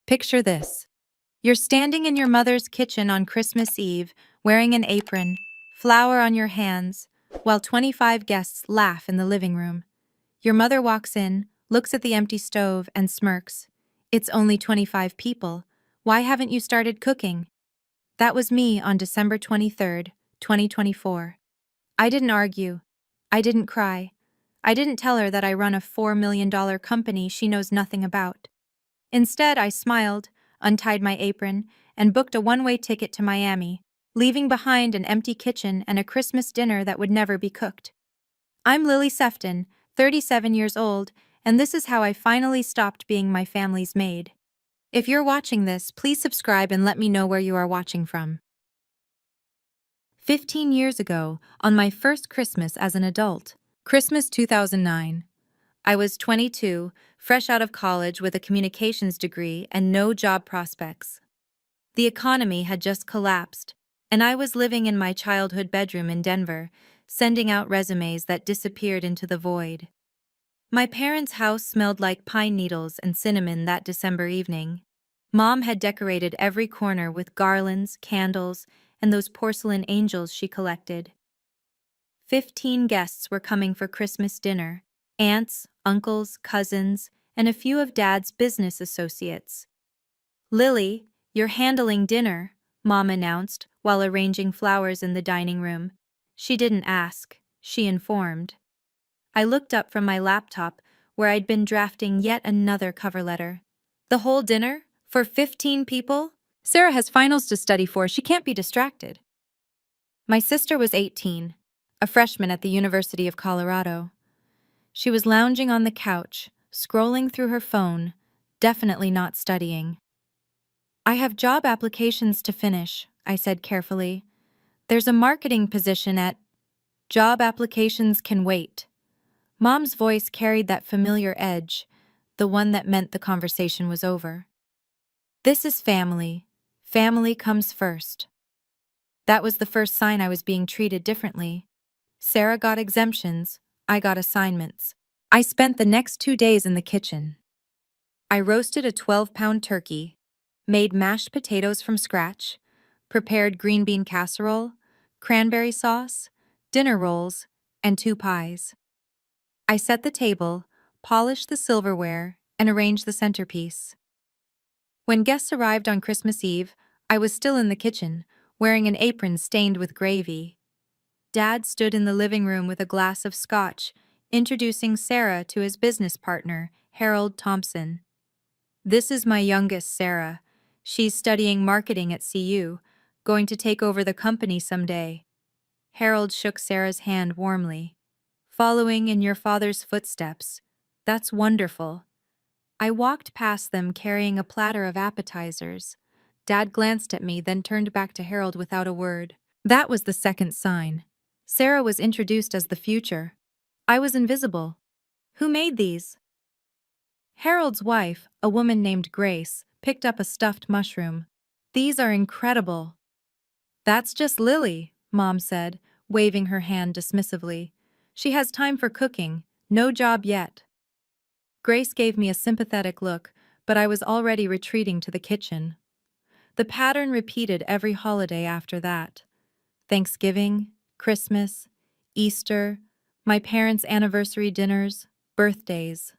Picture this. You're standing in your mother's kitchen on Christmas Eve, wearing an apron, flour on your hands, while 25 guests laugh in the living room. Your mother walks in, looks at the empty stove, and smirks. It's only 25 people. Why haven't you started cooking? That was me on December 23rd, 2024. I didn't argue. I didn't cry. I didn't tell her that I run a $4 million company she knows nothing about. Instead, I smiled, untied my apron, and booked a one-way ticket to Miami, leaving behind an empty kitchen and a Christmas dinner that would never be cooked. I'm Lily Sefton, 37 years old, and this is how I finally stopped being my family's maid. If you're watching this, please subscribe and let me know where you are watching from. 15 years ago, on my first Christmas as an adult, Christmas 2009. I was 22, fresh out of college with a communications degree and no job prospects. The economy had just collapsed, and I was living in my childhood bedroom in Denver, sending out resumes that disappeared into the void. My parents' house smelled like pine needles and cinnamon that December evening. Mom had decorated every corner with garlands, candles, and those porcelain angels she collected. 15 guests were coming for Christmas dinner: aunts, uncles, cousins, and a few of Dad's business associates. "Lily, you're handling dinner," Mom announced while arranging flowers in the dining room. She didn't ask, she informed. I looked up from my laptop, where I'd been drafting yet another cover letter. "The whole dinner? For 15 people? Sarah has finals to study for, she can't be distracted." My sister was 18, a freshman at the University of Colorado. She was lounging on the couch, scrolling through her phone, definitely not studying. "I have job applications to finish," I said carefully. "There's a marketing position at—" "Job applications can wait." Mom's voice carried that familiar edge, the one that meant the conversation was over. "This is family. Family comes first." That was the first sign I was being treated differently. Sarah got exemptions, I got assignments. I spent the next 2 days in the kitchen. I roasted a 12-pound turkey, made mashed potatoes from scratch, prepared green bean casserole, cranberry sauce, dinner rolls, and 2 pies. I set the table, polished the silverware, and arranged the centerpiece. When guests arrived on Christmas Eve, I was still in the kitchen, wearing an apron stained with gravy. Dad stood in the living room with a glass of scotch, introducing Sarah to his business partner, Harold Thompson. "This is my youngest, Sarah. She's studying marketing at CU, going to take over the company someday." Harold shook Sarah's hand warmly. "Following in your father's footsteps. That's wonderful." I walked past them carrying a platter of appetizers. Dad glanced at me, then turned back to Harold without a word. That was the second sign. Sarah was introduced as the future. I was invisible. "Who made these?" Harold's wife, a woman named Grace, picked up a stuffed mushroom. "These are incredible." "That's just Lily," Mom said, waving her hand dismissively. "She has time for cooking, no job yet." Grace gave me a sympathetic look, but I was already retreating to the kitchen. The pattern repeated every holiday after that. Thanksgiving, Christmas, Easter, my parents' anniversary dinners, birthdays.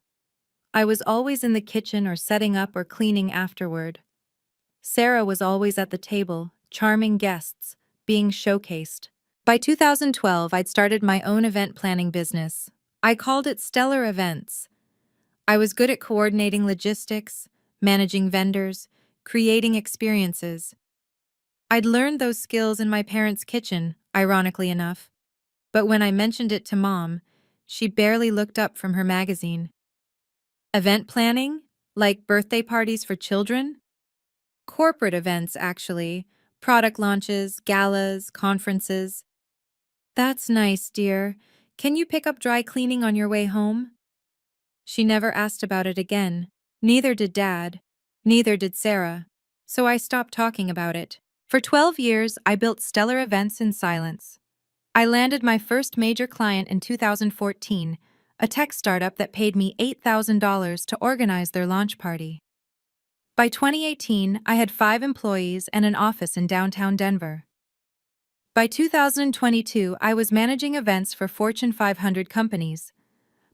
I was always in the kitchen or setting up or cleaning afterward. Sarah was always at the table, charming guests, being showcased. By 2012, I'd started my own event planning business. I called it Stellar Events. I was good at coordinating logistics, managing vendors, creating experiences. I'd learned those skills in my parents' kitchen, ironically enough. But when I mentioned it to Mom, she barely looked up from her magazine. "Event planning? Like birthday parties for children?" "Corporate events, actually. Product launches, galas, conferences." "That's nice, dear. Can you pick up dry cleaning on your way home?" She never asked about it again. Neither did Dad. Neither did Sarah. So I stopped talking about it. For 12 years, I built stellar events in silence. I landed my first major client in 2014, a tech startup that paid me $8,000 to organize their launch party. By 2018, I had 5 employees and an office in downtown Denver. By 2022, I was managing events for Fortune 500 companies.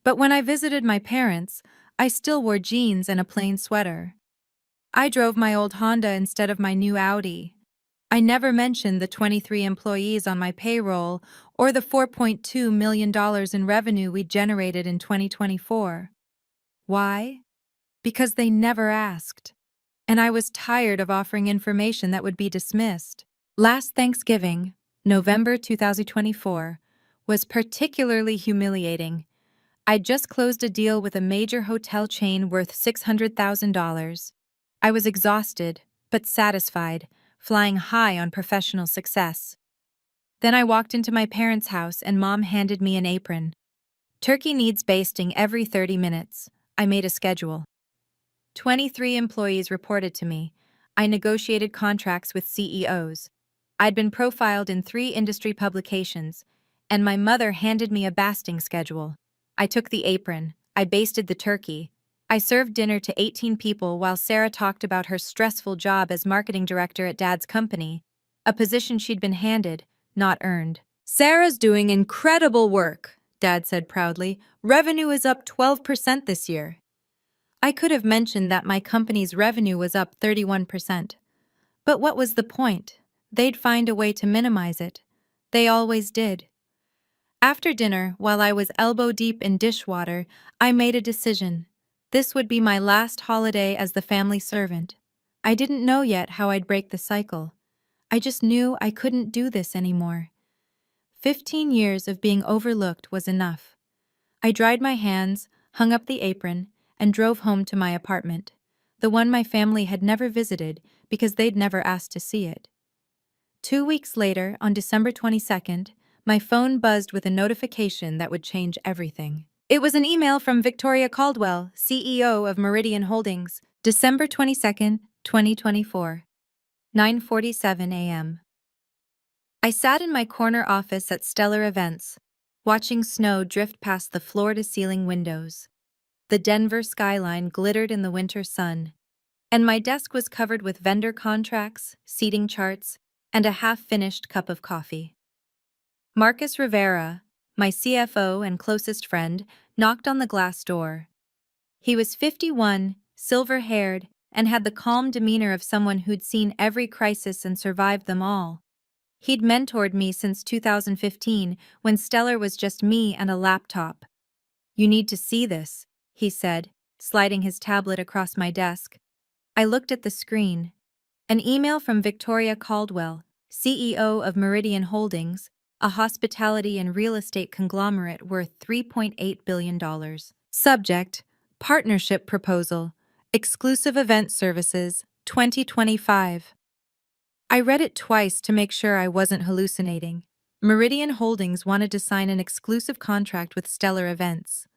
But when I visited my parents, I still wore jeans and a plain sweater. I drove my old Honda instead of my new Audi. I never mentioned the 23 employees on my payroll or the $4.2 million in revenue we generated in 2024. Why? Because they never asked. And I was tired of offering information that would be dismissed. Last Thanksgiving, November 2024, was particularly humiliating. I'd just closed a deal with a major hotel chain worth $600,000. I was exhausted, but satisfied, flying high on professional success. Then I walked into my parents' house and Mom handed me an apron. Turkey needs basting every 30 minutes. I made a schedule. 23 employees reported to me. I negotiated contracts with CEOs. I'd been profiled in 3 industry publications, and my mother handed me a basting schedule. I took the apron. I basted the turkey. I served dinner to 18 people while Sarah talked about her stressful job as marketing director at Dad's company, a position she'd been handed, not earned. "Sarah's doing incredible work," Dad said proudly. "Revenue is up 12% this year." I could have mentioned that my company's revenue was up 31%. But what was the point? They'd find a way to minimize it. They always did. After dinner, while I was elbow-deep in dishwater, I made a decision. This would be my last holiday as the family servant. I didn't know yet how I'd break the cycle. I just knew I couldn't do this anymore. 15 years of being overlooked was enough. I dried my hands, hung up the apron, and drove home to my apartment, the one my family had never visited because they'd never asked to see it. 2 weeks later, on December 22nd, my phone buzzed with a notification that would change everything. It was an email from Victoria Caldwell, CEO of Meridian Holdings, December 22nd, 2024, 9:47 a.m. I sat in my corner office at Stellar Events, watching snow drift past the floor-to-ceiling windows. The Denver skyline glittered in the winter sun, and my desk was covered with vendor contracts, seating charts, and a half-finished cup of coffee. Marcus Rivera, my CFO and closest friend, knocked on the glass door. He was 51, silver-haired, and had the calm demeanor of someone who'd seen every crisis and survived them all. He'd mentored me since 2015, when Stellar was just me and a laptop. "You need to see this," he said, sliding his tablet across my desk. I looked at the screen. An email from Victoria Caldwell, CEO of Meridian Holdings, a hospitality and real estate conglomerate worth $3.8 billion. Subject: Partnership Proposal, Exclusive Event Services, 2025. I read it twice to make sure I wasn't hallucinating. Meridian Holdings wanted to sign an exclusive contract with Stellar Events.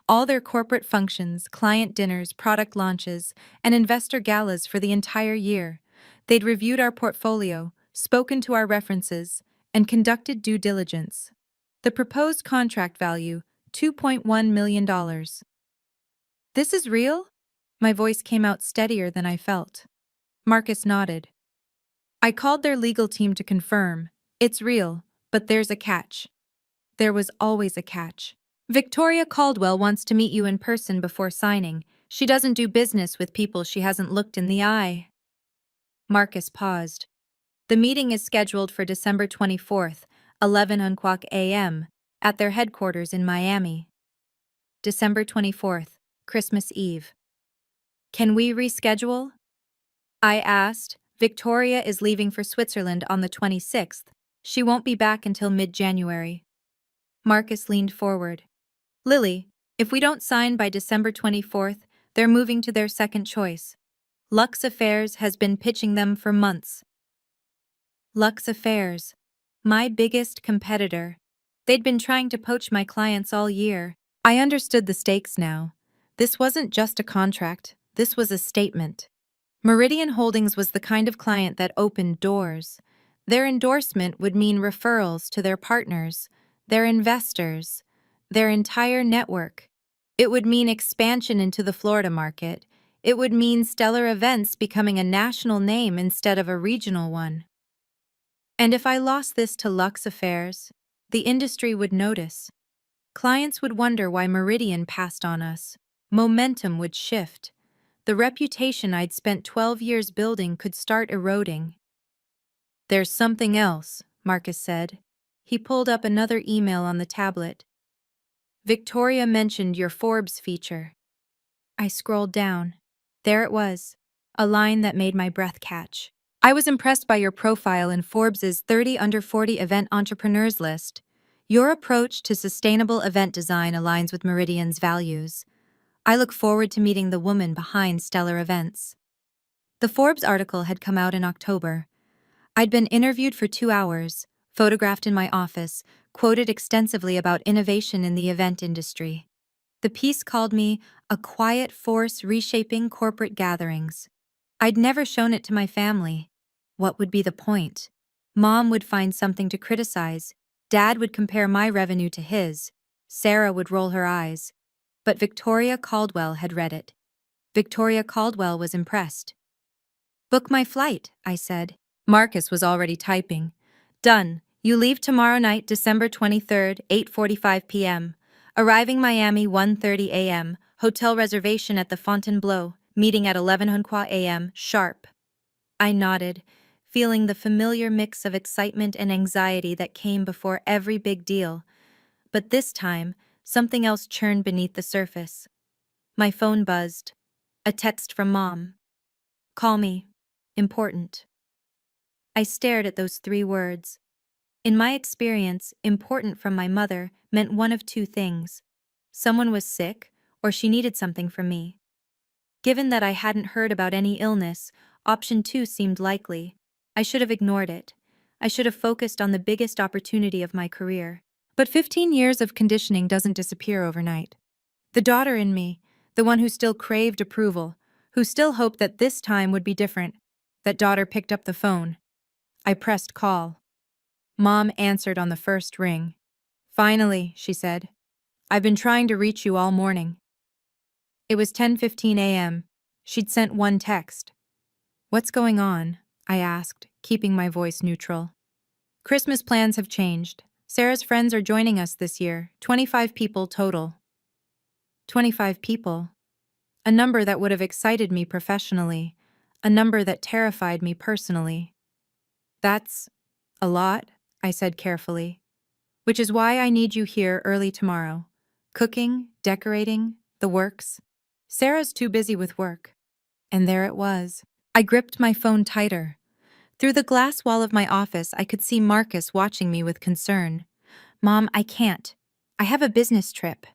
All their corporate functions, client dinners, product launches, and investor galas for the entire year. They'd reviewed our portfolio, spoken to our references, and conducted due diligence. The proposed contract value, $2.1 million. "This is real?" My voice came out steadier than I felt. Marcus nodded. "I called their legal team to confirm. It's real, but there's a catch." There was always a catch. "Victoria Caldwell wants to meet you in person before signing. She doesn't do business with people she hasn't looked in the eye." Marcus paused. "The meeting is scheduled for December 24th, 11 a.m., at their headquarters in Miami." December 24th, Christmas Eve. "Can we reschedule?" I asked. "Victoria is leaving for Switzerland on the 26th. She won't be back until mid-January." Marcus leaned forward. "Lily, if we don't sign by December 24th, they're moving to their second choice. Lux Affairs has been pitching them for months." Lux Affairs, my biggest competitor. They'd been trying to poach my clients all year. I understood the stakes now. This wasn't just a contract, this was a statement. Meridian Holdings was the kind of client that opened doors. Their endorsement would mean referrals to their partners, their investors, their entire network. It would mean expansion into the Florida market. It would mean Stellar Events becoming a national name instead of a regional one. And if I lost this to Lux Affairs, the industry would notice. Clients would wonder why Meridian passed on us. Momentum would shift. The reputation I'd spent 12 years building could start eroding. There's something else, Marcus said. He pulled up another email on the tablet. Victoria mentioned your Forbes feature. I scrolled down. There it was, a line that made my breath catch. I was impressed by your profile in Forbes's 30 Under 40 Event Entrepreneurs list. Your approach to sustainable event design aligns with Meridian's values. I look forward to meeting the woman behind Stellar Events. The Forbes article had come out in October. I'd been interviewed for 2 hours, photographed in my office, quoted extensively about innovation in the event industry. The piece called me a quiet force reshaping corporate gatherings. I'd never shown it to my family. What would be the point? Mom would find something to criticize. Dad would compare my revenue to his. Sarah would roll her eyes. But Victoria Caldwell had read it. Victoria Caldwell was impressed. Book my flight, I said. Marcus was already typing. Done. You leave tomorrow night, December 23rd, 8:45 p.m. Arriving Miami 1:30 a.m. Hotel reservation at the Fontainebleau. Meeting at 11 a.m. sharp. I nodded, feeling the familiar mix of excitement and anxiety that came before every big deal. But this time, something else churned beneath the surface. My phone buzzed. A text from Mom. Call me. Important. I stared at those 3 words. In my experience, important from my mother meant one of 2 things. Someone was sick, or she needed something from me. Given that I hadn't heard about any illness, option 2 seemed likely. I should have ignored it. I should have focused on the biggest opportunity of my career. But 15 years of conditioning doesn't disappear overnight. The daughter in me, the one who still craved approval, who still hoped that this time would be different, that daughter picked up the phone. I pressed call. Mom answered on the first ring. Finally, she said. I've been trying to reach you all morning. It was 10:15 a.m. She'd sent one text. What's going on? I asked, keeping my voice neutral. Christmas plans have changed. Sarah's friends are joining us this year, 25 people total. 25 people. A number that would have excited me professionally, a number that terrified me personally. That's a lot, I said carefully. Which is why I need you here early tomorrow. Cooking, decorating, the works. Sarah's too busy with work. And there it was. I gripped my phone tighter. Through the glass wall of my office, I could see Marcus watching me with concern. Mom, I can't. I have a business trip.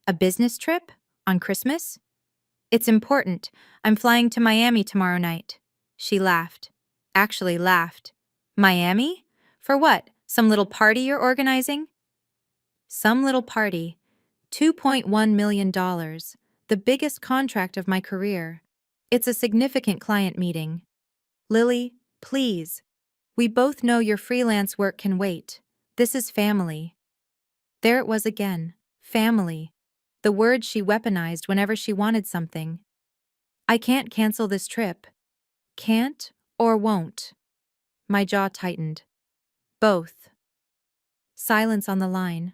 A business trip? On Christmas? It's important. I'm flying to Miami tomorrow night. She laughed. Actually laughed. Miami? For what? Some little party you're organizing? Some little party. $2.1 million. The biggest contract of my career. It's a significant client meeting. Lily, please. We both know your freelance work can wait. This is family. There it was again. Family. The word she weaponized whenever she wanted something. I can't cancel this trip. Can't or won't? My jaw tightened. Both. Silence on the line.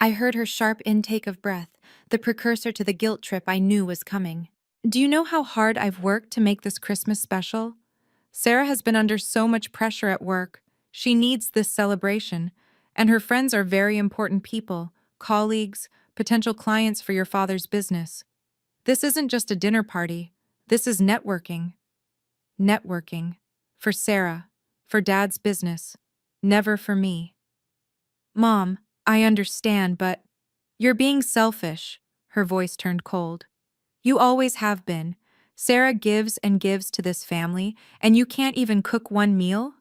I heard her sharp intake of breath, the precursor to the guilt trip I knew was coming. Do you know how hard I've worked to make this Christmas special? Sarah has been under so much pressure at work. She needs this celebration, and her friends are very important people, colleagues, potential clients for your father's business. This isn't just a dinner party. This is networking. Networking. For Sarah. For Dad's business. Never for me. Mom, I understand, but you're being selfish. Her voice turned cold. You always have been. Sarah gives and gives to this family, and you can't even cook one meal?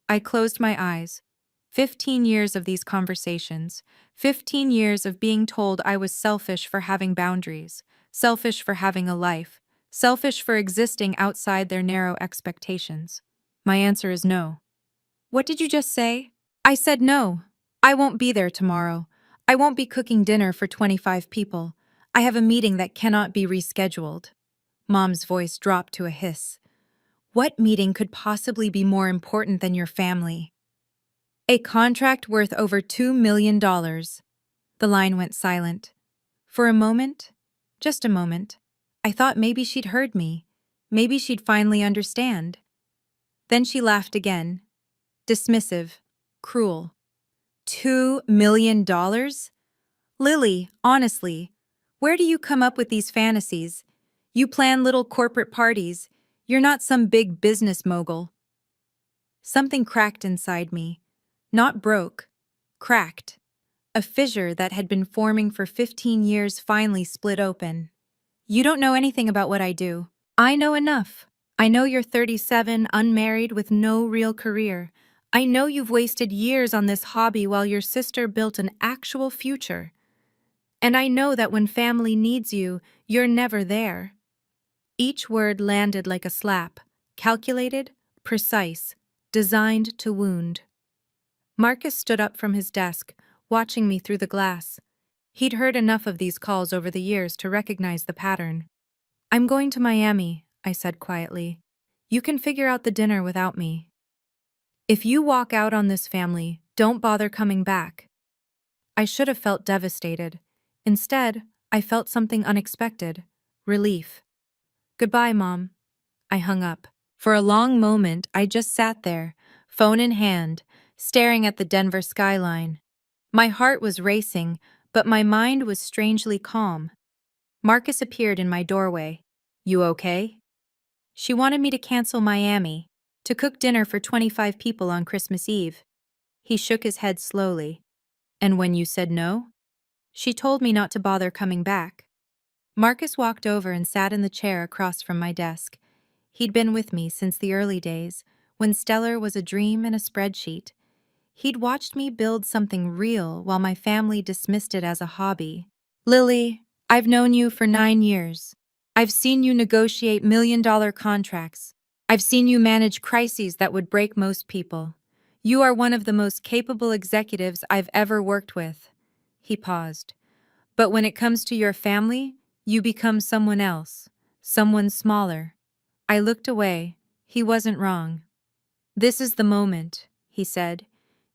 I closed my eyes. 15 years of these conversations. 15 years of being told I was selfish for having boundaries, selfish for having a life, selfish for existing outside their narrow expectations. My answer is no. What did you just say? I said no. I won't be there tomorrow. I won't be cooking dinner for 25 people. I have a meeting that cannot be rescheduled. Mom's voice dropped to a hiss. What meeting could possibly be more important than your family? A contract worth over $2 million. The line went silent. For a moment, just a moment, I thought maybe she'd heard me. Maybe she'd finally understand. Then she laughed again. Dismissive. Cruel. $2 million? Lily, honestly, where do you come up with these fantasies? You plan little corporate parties. You're not some big business mogul. Something cracked inside me. Not broke. Cracked. A fissure that had been forming for 15 years finally split open. You don't know anything about what I do. I know enough. I know you're 37, unmarried, with no real career. I know you've wasted years on this hobby while your sister built an actual future. And I know that when family needs you, you're never there. Each word landed like a slap, calculated, precise, designed to wound. Marcus stood up from his desk, watching me through the glass. He'd heard enough of these calls over the years to recognize the pattern. I'm going to Miami, I said quietly. You can figure out the dinner without me. If you walk out on this family, don't bother coming back. I should have felt devastated. Instead, I felt something unexpected. Relief. Goodbye, Mom. I hung up. For a long moment, I just sat there, phone in hand, staring at the Denver skyline. My heart was racing, but my mind was strangely calm. Marcus appeared in my doorway. You okay? She wanted me to cancel Miami, to cook dinner for 25 people on Christmas Eve. He shook his head slowly. And when you said no? She told me not to bother coming back. Marcus walked over and sat in the chair across from my desk. He'd been with me since the early days, when Stellar was a dream and a spreadsheet. He'd watched me build something real while my family dismissed it as a hobby. Lily, I've known you for 9 years. I've seen you negotiate million-dollar contracts. I've seen you manage crises that would break most people. You are one of the most capable executives I've ever worked with. He paused. But when it comes to your family, you become someone else, someone smaller. I looked away. He wasn't wrong. This is the moment, he said.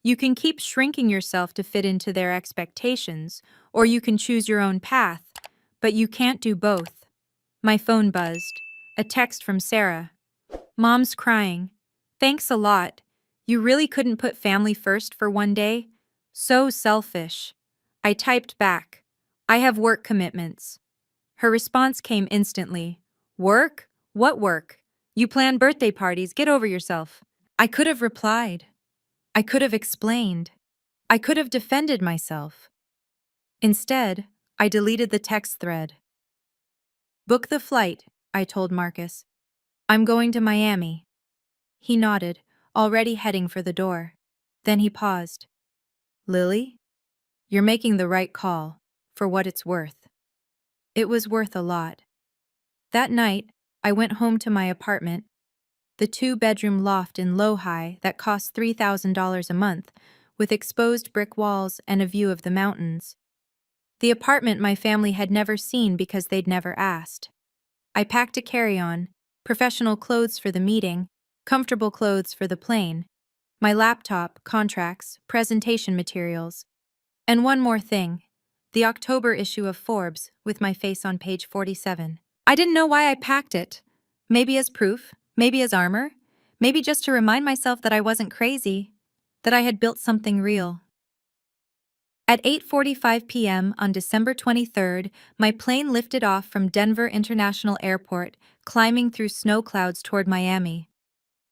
You can keep shrinking yourself to fit into their expectations, or you can choose your own path, but you can't do both. My phone buzzed. A text from Sarah. Mom's crying. Thanks a lot. You really couldn't put family first for one day? So selfish. I typed back. I have work commitments. Her response came instantly. Work? What work? You plan birthday parties, get over yourself. I could have replied. I could have explained. I could have defended myself. Instead, I deleted the text thread. Book the flight, I told Marcus. I'm going to Miami. He nodded, already heading for the door. Then he paused. Lily? You're making the right call, for what it's worth. It was worth a lot. That night, I went home to my apartment, the 2-bedroom loft in Low-High that cost $3,000 a month, with exposed brick walls and a view of the mountains. The apartment my family had never seen because they'd never asked. I packed a carry-on, professional clothes for the meeting, comfortable clothes for the plane, my laptop, contracts, presentation materials. And one more thing, the October issue of Forbes with my face on page 47. I didn't know why I packed it. Maybe as proof, maybe as armor, maybe just to remind myself that I wasn't crazy, that I had built something real. At 8:45 p.m. on December 23rd, my plane lifted off from Denver International Airport, climbing through snow clouds toward Miami.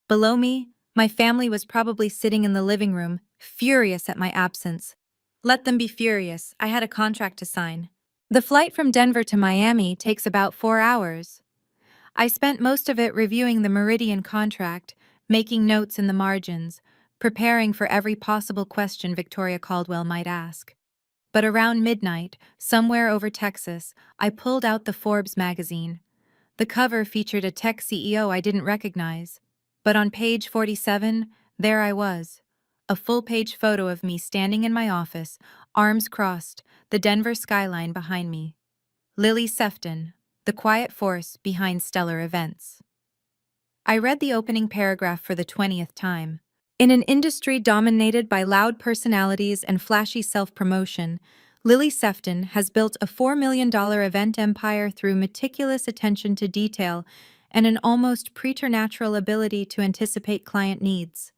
Below me, my family was probably sitting in the living room, furious at my absence. Let them be furious, I had a contract to sign. The flight from Denver to Miami takes about 4 hours. I spent most of it reviewing the Meridian contract, making notes in the margins, preparing for every possible question Victoria Caldwell might ask. But around midnight, somewhere over Texas, I pulled out the Forbes magazine. The cover featured a tech CEO I didn't recognize. But on page 47, there I was. A full-page photo of me standing in my office, arms crossed, the Denver skyline behind me. Lily Sefton, The quiet force behind stellar events. I read the opening paragraph for the 20th time. In an industry dominated by loud personalities and flashy self-promotion, Lily Sefton has built a $4 million event empire through meticulous attention to detail and an almost preternatural ability to anticipate client needs.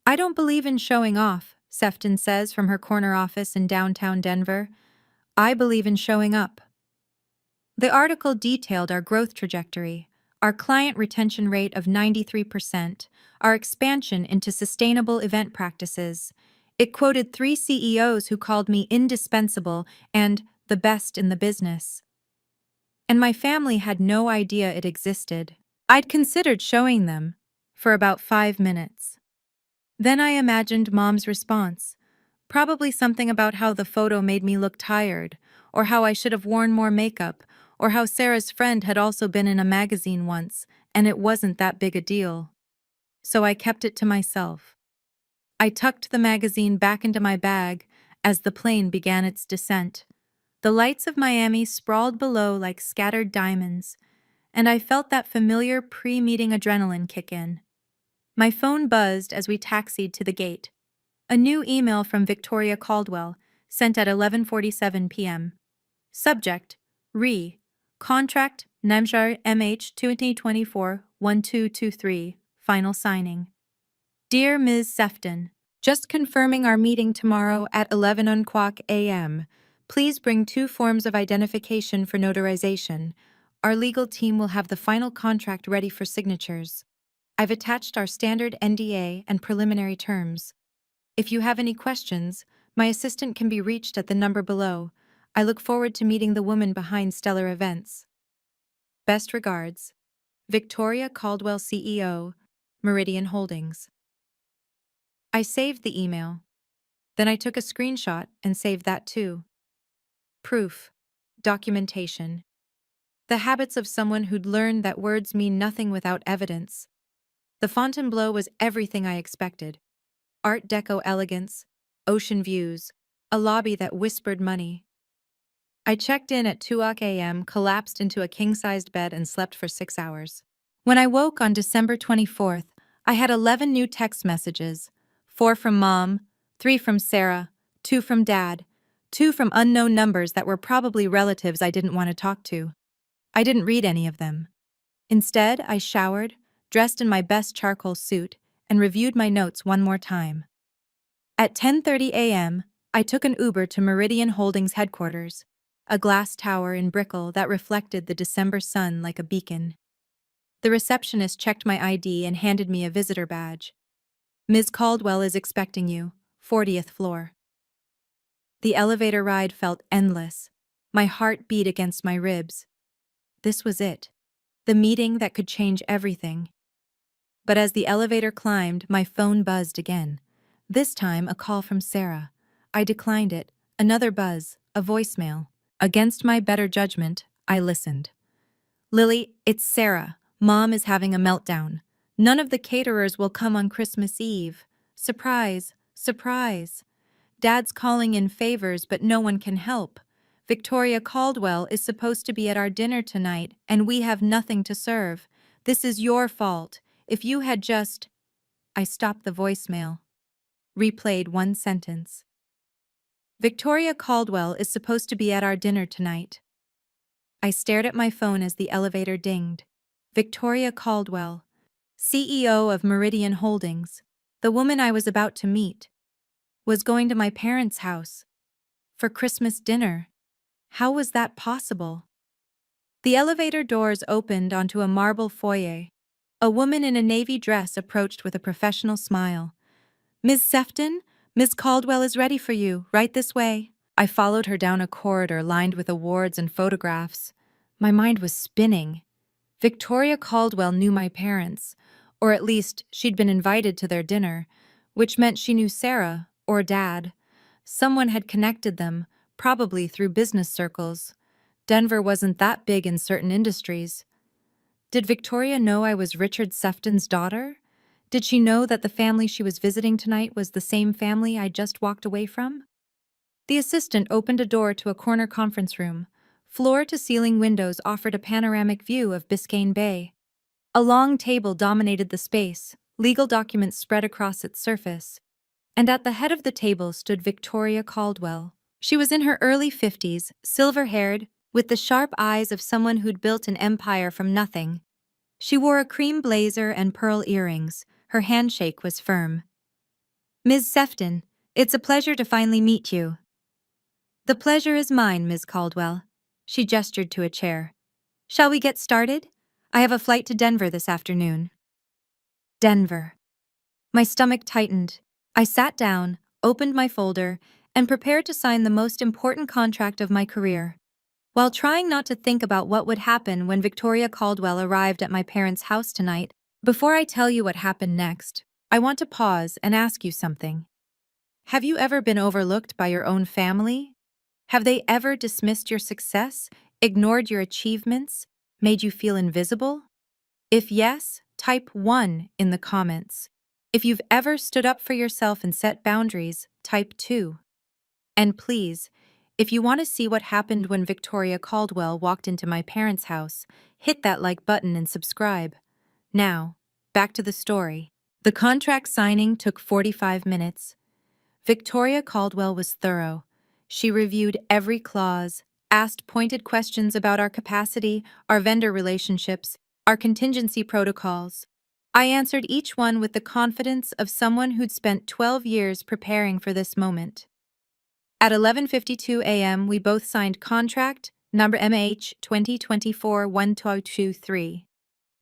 I don't believe in showing off, Sefton says from her corner office in downtown Denver. I believe in showing up. The article detailed our growth trajectory, our client retention rate of 93%, our expansion into sustainable event practices. It quoted 3 CEOs who called me indispensable and the best in the business. And my family had no idea it existed. I'd considered showing them for about 5 minutes. Then I imagined Mom's response, probably something about how the photo made me look tired, or how I should have worn more makeup, or how Sarah's friend had also been in a magazine once, and it wasn't that big a deal. So I kept it to myself. I tucked the magazine back into my bag as the plane began its descent. The lights of Miami sprawled below like scattered diamonds, and I felt that familiar pre-meeting adrenaline kick in. My phone buzzed as we taxied to the gate. A new email from Victoria Caldwell, sent at 11:47 p.m. Subject: Contract Namjar MH 2024-1223, Final Signing. Dear Ms. Sefton, just confirming our meeting tomorrow at 11 a.m. Please bring 2 forms of identification for notarization. Our legal team will have the final contract ready for signatures. I've attached our standard NDA and preliminary terms. If you have any questions, my assistant can be reached at the number below. I look forward to meeting the woman behind stellar events. Best regards, Victoria Caldwell, CEO, Meridian Holdings. I saved the email. Then I took a screenshot and saved that too. Proof. Documentation. The habits of someone who'd learned that words mean nothing without evidence. The Fontainebleau was everything I expected. Art Deco elegance, ocean views, a lobby that whispered money. I checked in at 2 a.m., collapsed into a king-sized bed and slept for 6 hours. When I woke on December 24th, I had 11 new text messages, 4 from Mom, 3 from Sarah, 2 from Dad, 2 from unknown numbers that were probably relatives I didn't want to talk to. I didn't read any of them. Instead, I showered, dressed in my best charcoal suit, and reviewed my notes one more time. At 10:30 a.m., I took an Uber to Meridian Holdings headquarters, a glass tower in Brickell that reflected the December sun like a beacon. The receptionist checked my ID and handed me a visitor badge. Ms. Caldwell is expecting you, 40th floor. The elevator ride felt endless. My heart beat against my ribs. This was it, the meeting that could change everything. But as the elevator climbed, my phone buzzed again. This time, a call from Sarah. I declined it. Another buzz, a voicemail. Against my better judgment, I listened. Lily, it's Sarah. Mom is having a meltdown. None of the caterers will come on Christmas Eve. Surprise, surprise. Dad's calling in favors, but no one can help. Victoria Caldwell is supposed to be at our dinner tonight, and we have nothing to serve. This is your fault. If you had just... I stopped the voicemail. Replayed one sentence. Victoria Caldwell is supposed to be at our dinner tonight. I stared at my phone as the elevator dinged. Victoria Caldwell, CEO of Meridian Holdings, the woman I was about to meet, was going to my parents' house for Christmas dinner. How was that possible? The elevator doors opened onto a marble foyer. A woman in a navy dress approached with a professional smile. Ms. Sefton, Ms. Caldwell is ready for you, right this way. I followed her down a corridor lined with awards and photographs. My mind was spinning. Victoria Caldwell knew my parents, or at least she'd been invited to their dinner, which meant she knew Sarah, or Dad. Someone had connected them, probably through business circles. Denver wasn't that big in certain industries. Did Victoria know I was Richard Sefton's daughter? Did she know that the family she was visiting tonight was the same family I just walked away from? The assistant opened a door to a corner conference room. Floor-to-ceiling windows offered a panoramic view of Biscayne Bay. A long table dominated the space, legal documents spread across its surface. And at the head of the table stood Victoria Caldwell. She was in her early 50s, silver-haired, with the sharp eyes of someone who'd built an empire from nothing. She wore a cream blazer and pearl earrings. Her handshake was firm. "Ms. Sefton, it's a pleasure to finally meet you." "The pleasure is mine, Ms. Caldwell." She gestured to a chair. "Shall we get started? I have a flight to Denver this afternoon." Denver. My stomach tightened. I sat down, opened my folder, and prepared to sign the most important contract of my career. While trying not to think about what would happen when Victoria Caldwell arrived at my parents' house tonight, before I tell you what happened next, I want to pause and ask you something. Have you ever been overlooked by your own family? Have they ever dismissed your success, ignored your achievements, made you feel invisible? If yes, type 1 in the comments. If you've ever stood up for yourself and set boundaries, type 2. And please, if you want to see what happened when Victoria Caldwell walked into my parents' house, hit that like button and subscribe. Now, back to the story. The contract signing took 45 minutes. Victoria Caldwell was thorough. She reviewed every clause, asked pointed questions about our capacity, our vendor relationships, our contingency protocols. I answered each one with the confidence of someone who'd spent 12 years preparing for this moment. At 11:52 a.m., we both signed contract number MH 2024-1223.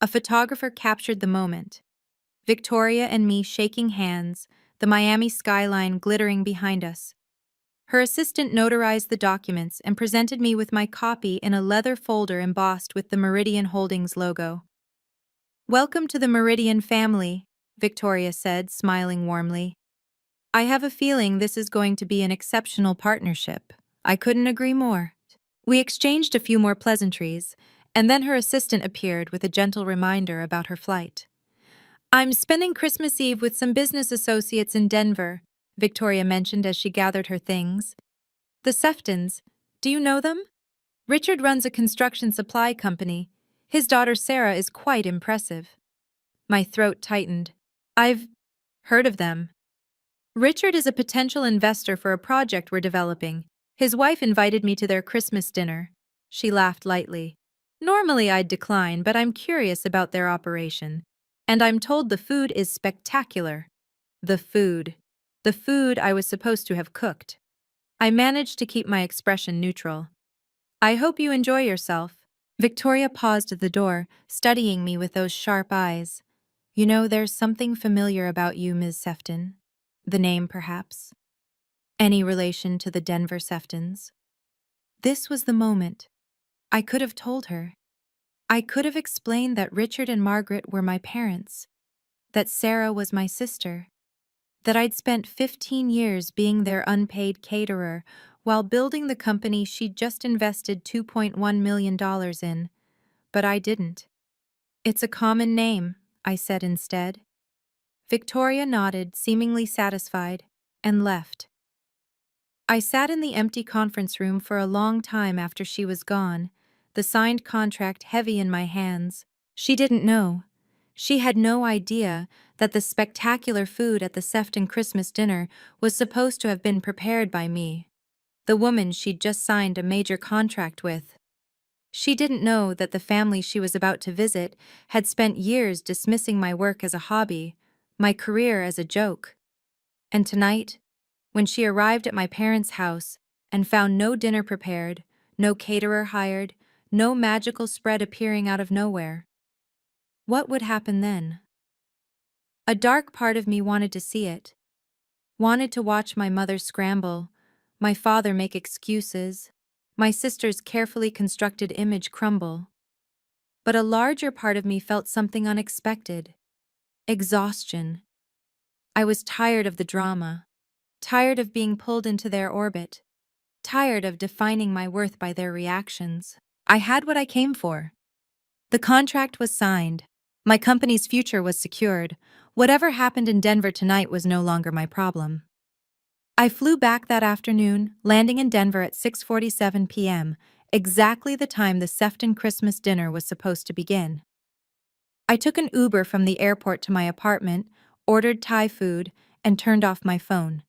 A photographer captured the moment. Victoria and me shaking hands, the Miami skyline glittering behind us. Her assistant notarized the documents and presented me with my copy in a leather folder embossed with the Meridian Holdings logo. "Welcome to the Meridian family," Victoria said, smiling warmly. "I have a feeling this is going to be an exceptional partnership." I couldn't agree more. We exchanged a few more pleasantries, and then her assistant appeared with a gentle reminder about her flight. "I'm spending Christmas Eve with some business associates in Denver," Victoria mentioned as she gathered her things. "The Seftons, do you know them? Richard runs a construction supply company. His daughter Sarah is quite impressive." My throat tightened. "I've heard of them. Richard is a potential investor for a project we're developing. His wife invited me to their Christmas dinner." She laughed lightly. "Normally I'd decline, but I'm curious about their operation. And I'm told the food is spectacular." The food. The food I was supposed to have cooked. I managed to keep my expression neutral. "I hope you enjoy yourself." Victoria paused at the door, studying me with those sharp eyes. "You know, there's something familiar about you, Ms. Sefton. The name, perhaps. Any relation to the Denver Seftons?" This was the moment. I could have told her. I could have explained that Richard and Margaret were my parents, that Sarah was my sister, that I'd spent 15 years being their unpaid caterer while building the company she'd just invested $2.1 million in, but I didn't. "It's a common name," I said instead. Victoria nodded, seemingly satisfied, and left. I sat in the empty conference room for a long time after she was gone, the signed contract heavy in my hands. She didn't know. She had no idea that the spectacular food at the Sefton Christmas dinner was supposed to have been prepared by me, the woman she'd just signed a major contract with. She didn't know that the family she was about to visit had spent years dismissing my work as a hobby, my career as a joke. And tonight, when she arrived at my parents' house and found no dinner prepared, no caterer hired, no magical spread appearing out of nowhere, what would happen then? A dark part of me wanted to see it, wanted to watch my mother scramble, my father make excuses, my sister's carefully constructed image crumble. But a larger part of me felt something unexpected. Exhaustion. I was tired of the drama, tired of being pulled into their orbit, tired of defining my worth by their reactions. I had what I came for. The contract was signed. My company's future was secured. Whatever happened in Denver tonight was no longer my problem. I flew back that afternoon, landing in Denver at 6:47 p.m., exactly the time the Sefton Christmas dinner was supposed to begin. I took an Uber from the airport to my apartment, ordered Thai food, and turned off my phone.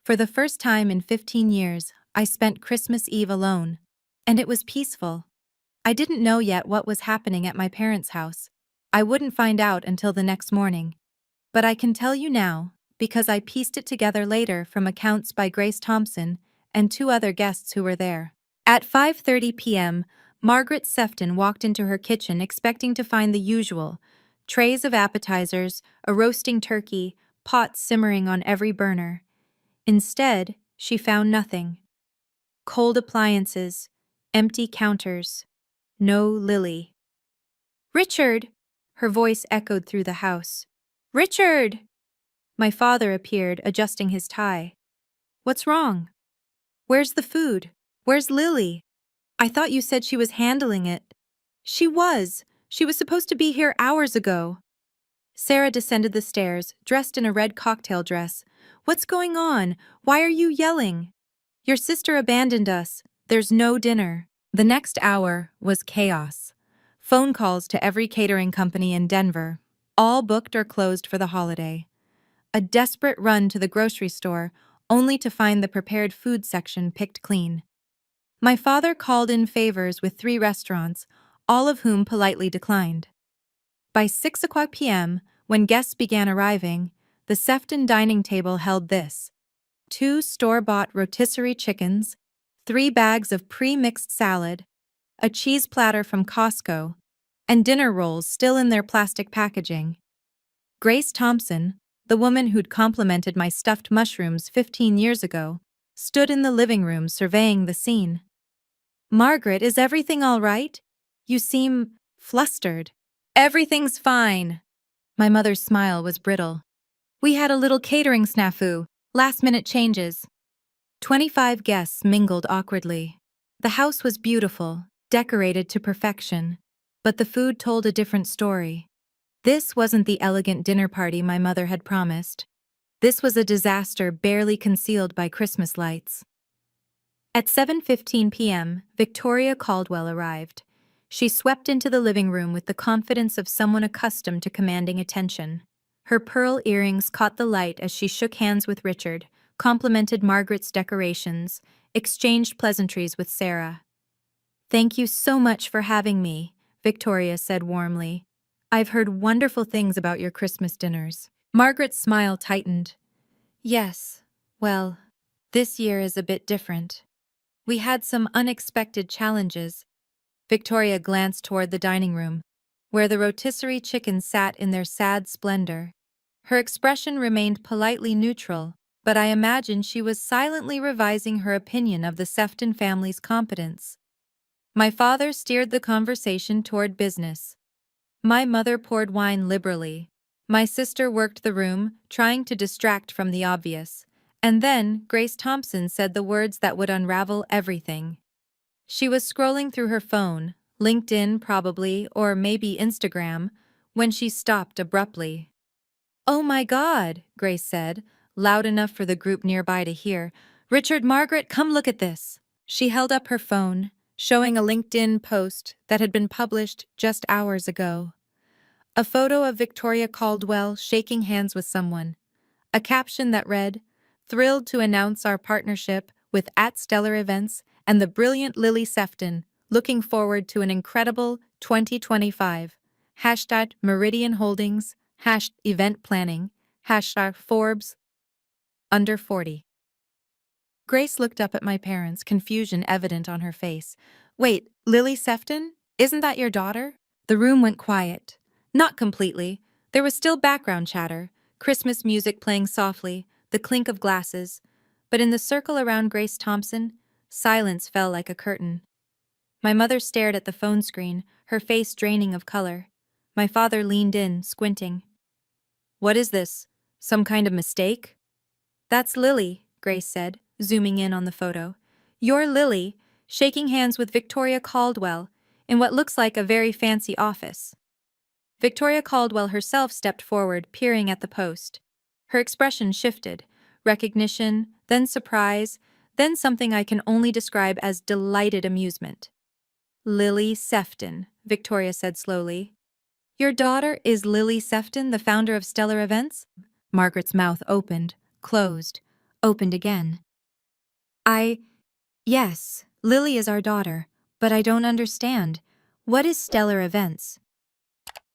For the first time in 15 years, I spent Christmas Eve alone. And it was peaceful. I didn't know yet what was happening at my parents' house. I wouldn't find out until the next morning. But I can tell you now, because I pieced it together later from accounts by Grace Thompson and two other guests who were there. At 5:30 p.m., Margaret Sefton walked into her kitchen expecting to find the usual: trays of appetizers, a roasting turkey, pots simmering on every burner. Instead, she found nothing. Cold appliances, empty counters, no Lily. "Richard!" Her voice echoed through the house. "Richard!" My father appeared, adjusting his tie. "What's wrong? Where's the food? Where's Lily? I thought you said she was handling it." "She was. She was supposed to be here hours ago." Sarah descended the stairs, dressed in a red cocktail dress. "What's going on? Why are you yelling?" "Your sister abandoned us. There's no dinner." The next hour was chaos. Phone calls to every catering company in Denver, all booked or closed for the holiday. A desperate run to the grocery store, only to find the prepared food section picked clean. My father called in favors with 3 restaurants, all of whom politely declined. By 6 p.m., when guests began arriving, the Sefton dining table held this: 2 store-bought rotisserie chickens, 3 bags of pre-mixed salad, a cheese platter from Costco, and dinner rolls still in their plastic packaging. Grace Thompson, the woman who'd complimented my stuffed mushrooms 15 years ago, stood in the living room surveying the scene. "Margaret, is everything all right? You seem flustered." "Everything's fine." My mother's smile was brittle. "We had a little catering snafu, last-minute changes." 25 guests mingled awkwardly. The house was beautiful, decorated to perfection, but the food told a different story. This wasn't the elegant dinner party my mother had promised. This was a disaster barely concealed by Christmas lights. At 7:15 p.m., Victoria Caldwell arrived. She swept into the living room with the confidence of someone accustomed to commanding attention. Her pearl earrings caught the light as she shook hands with Richard, complimented Margaret's decorations, exchanged pleasantries with Sarah. "Thank you so much for having me," Victoria said warmly. "I've heard wonderful things about your Christmas dinners." Margaret's smile tightened. "Yes, well, this year is a bit different. We had some unexpected challenges." Victoria glanced toward the dining room, where the rotisserie chickens sat in their sad splendor. Her expression remained politely neutral, but I imagined she was silently revising her opinion of the Sefton family's competence. My father steered the conversation toward business. My mother poured wine liberally. My sister worked the room, trying to distract from the obvious. And then Grace Thompson said the words that would unravel everything. She was scrolling through her phone, LinkedIn probably, or maybe Instagram, when she stopped abruptly. "Oh my God," Grace said, loud enough for the group nearby to hear. "Richard, Margaret, come look at this." She held up her phone, showing a LinkedIn post that had been published just hours ago. A photo of Victoria Caldwell shaking hands with someone. A caption that read, "Thrilled to announce our partnership with @Stellar Events and the brilliant Lily Sefton. Looking forward to an incredible 2025. Hashtag Meridian Holdings, #event planning, #Forbes, under 40. Grace looked up at my parents, confusion evident on her face. "Wait, Lily Sefton? Isn't that your daughter?" The room went quiet. Not completely. There was still background chatter, Christmas music playing softly, the clink of glasses. But in the circle around Grace Thompson, silence fell like a curtain. My mother stared at the phone screen, her face draining of color. My father leaned in, squinting. "What is this? Some kind of mistake?" "That's Lily," Grace said, zooming in on the photo. "You're Lily, shaking hands with Victoria Caldwell, in what looks like a very fancy office." Victoria Caldwell herself stepped forward, peering at the post. Her expression shifted: recognition, then surprise, Then something I can only describe as delighted amusement. Lily Sefton, Victoria said slowly. Your daughter is Lily Sefton, the founder of Stellar Events? Margaret's mouth opened, closed, opened again. Yes, Lily is our daughter, but I don't understand. What is Stellar Events?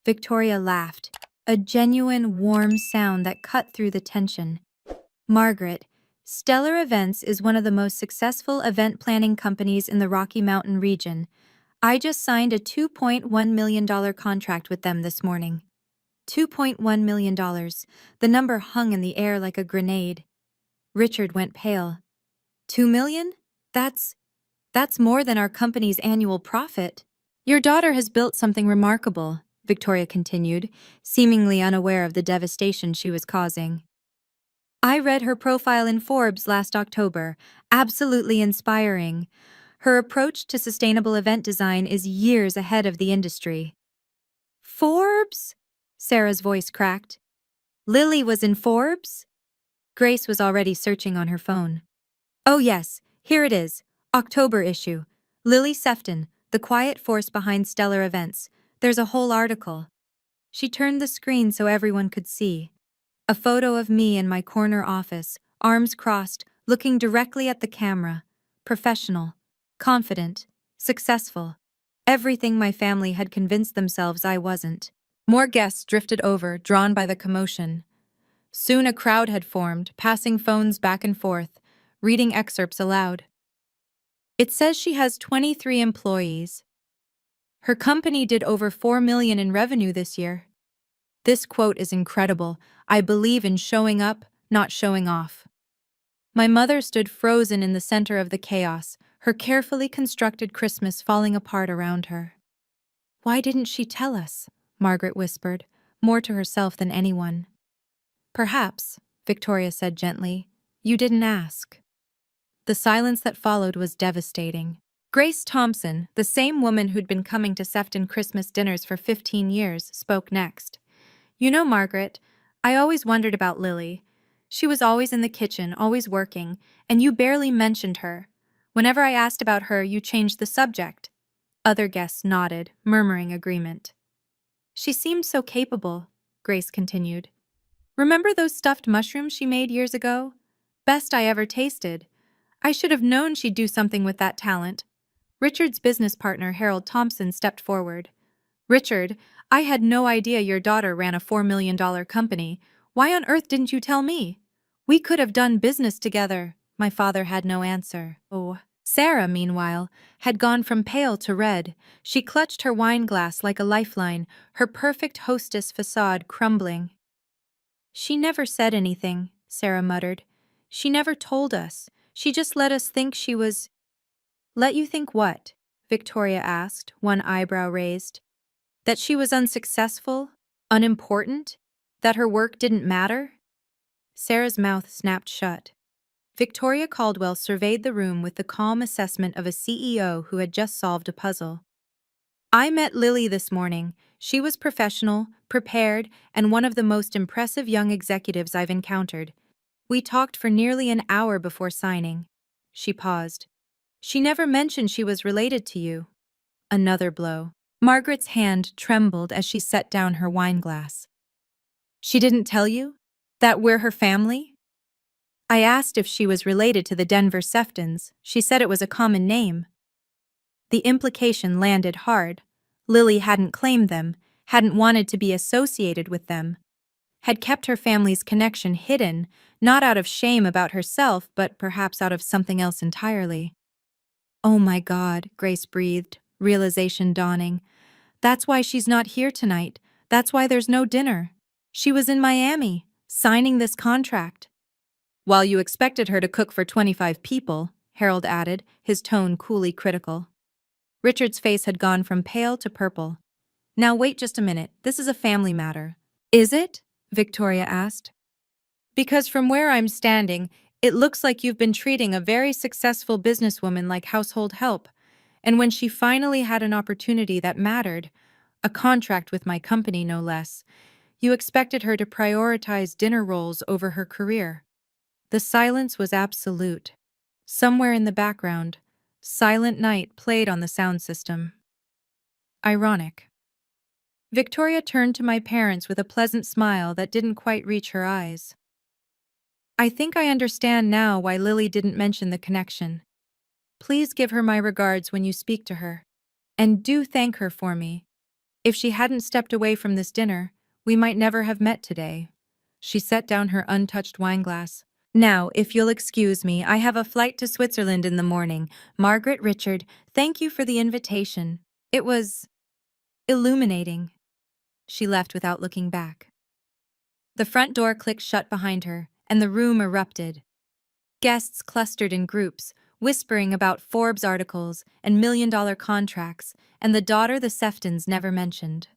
Victoria laughed, a genuine, warm sound that cut through the tension. Margaret, Stellar Events is one of the most successful event planning companies in the Rocky Mountain region. I just signed a $2.1 million contract with them this morning. $2.1 million. The number hung in the air like a grenade. Richard went pale. 2 million? That's more than our company's annual profit. Your daughter has built something remarkable, Victoria continued, seemingly unaware of the devastation she was causing. I read her profile in Forbes last October. Absolutely inspiring. Her approach to sustainable event design is years ahead of the industry. Forbes? Sarah's voice cracked. Lily was in Forbes? Grace was already searching on her phone. Oh yes, here it is. October issue. Lily Sefton, the quiet force behind Stellar Events. There's a whole article. She turned the screen so everyone could see. A photo of me in my corner office, arms crossed, looking directly at the camera. Professional, confident, successful. Everything my family had convinced themselves I wasn't. More guests drifted over, drawn by the commotion. Soon a crowd had formed, passing phones back and forth, reading excerpts aloud. It says she has 23 employees. Her company did over $4 million in revenue this year. This quote is incredible. I believe in showing up, not showing off. My mother stood frozen in the center of the chaos, her carefully constructed Christmas falling apart around her. Why didn't she tell us? Margaret whispered, more to herself than anyone. Perhaps, Victoria said gently, you didn't ask. The silence that followed was devastating. Grace Thompson, the same woman who'd been coming to Sefton Christmas dinners for 15 years, spoke next. You know, Margaret, I always wondered about Lily. She was always in the kitchen, always working, and you barely mentioned her. Whenever I asked about her, you changed the subject. Other guests nodded, murmuring agreement. She seemed so capable, Grace continued. Remember those stuffed mushrooms she made years ago? Best I ever tasted. I should have known she'd do something with that talent. Richard's business partner, Harold Thompson, stepped forward. Richard, I had no idea your daughter ran a $4 million company. Why on earth didn't you tell me? We could have done business together. My father had no answer. Oh. Sarah, meanwhile, had gone from pale to red. She clutched her wine glass like a lifeline, her perfect hostess facade crumbling. She never said anything, Sarah muttered. She never told us. She just let us think she was— Let you think what? Victoria asked, one eyebrow raised. That she was unsuccessful? Unimportant? That her work didn't matter? Sarah's mouth snapped shut. Victoria Caldwell surveyed the room with the calm assessment of a CEO who had just solved a puzzle. I met Lily this morning. She was professional, prepared, and one of the most impressive young executives I've encountered. We talked for nearly an hour before signing. She paused. She never mentioned she was related to you. Another blow. Margaret's hand trembled as she set down her wine glass. She didn't tell you? That we're her family? I asked if she was related to the Denver Seftons. She said it was a common name. The implication landed hard. Lily hadn't claimed them, hadn't wanted to be associated with them, had kept her family's connection hidden, not out of shame about herself, but perhaps out of something else entirely. Oh my God, Grace breathed, realization dawning. That's why she's not here tonight. That's why there's no dinner. She was in Miami, signing this contract. While you expected her to cook for 25 people, Harold added, his tone coolly critical. Richard's face had gone from pale to purple. Now wait just a minute, this is a family matter. Is it? Victoria asked. Because from where I'm standing, it looks like you've been treating a very successful businesswoman like household help. And when she finally had an opportunity that mattered, a contract with my company no less, you expected her to prioritize dinner rolls over her career. The silence was absolute. Somewhere in the background, Silent Night played on the sound system. Ironic. Victoria turned to my parents with a pleasant smile that didn't quite reach her eyes. I think I understand now why Lily didn't mention the connection. Please give her my regards when you speak to her. And do thank her for me. If she hadn't stepped away from this dinner, we might never have met today. She set down her untouched wineglass. Now, if you'll excuse me, I have a flight to Switzerland in the morning. Margaret Richard, thank you for the invitation. It was illuminating. She left without looking back. The front door clicked shut behind her, and the room erupted. Guests clustered in groups, whispering about Forbes articles and million-dollar contracts, and the daughter the Seftons never mentioned.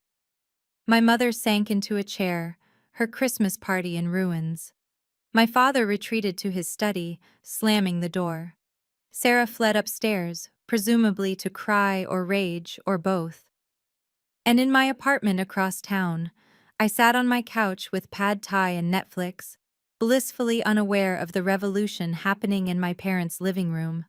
My mother sank into a chair, her Christmas party in ruins. My father retreated to his study, slamming the door. Sarah fled upstairs, presumably to cry or rage or both. And in my apartment across town, I sat on my couch with pad thai and Netflix, blissfully unaware of the revolution happening in my parents' living room.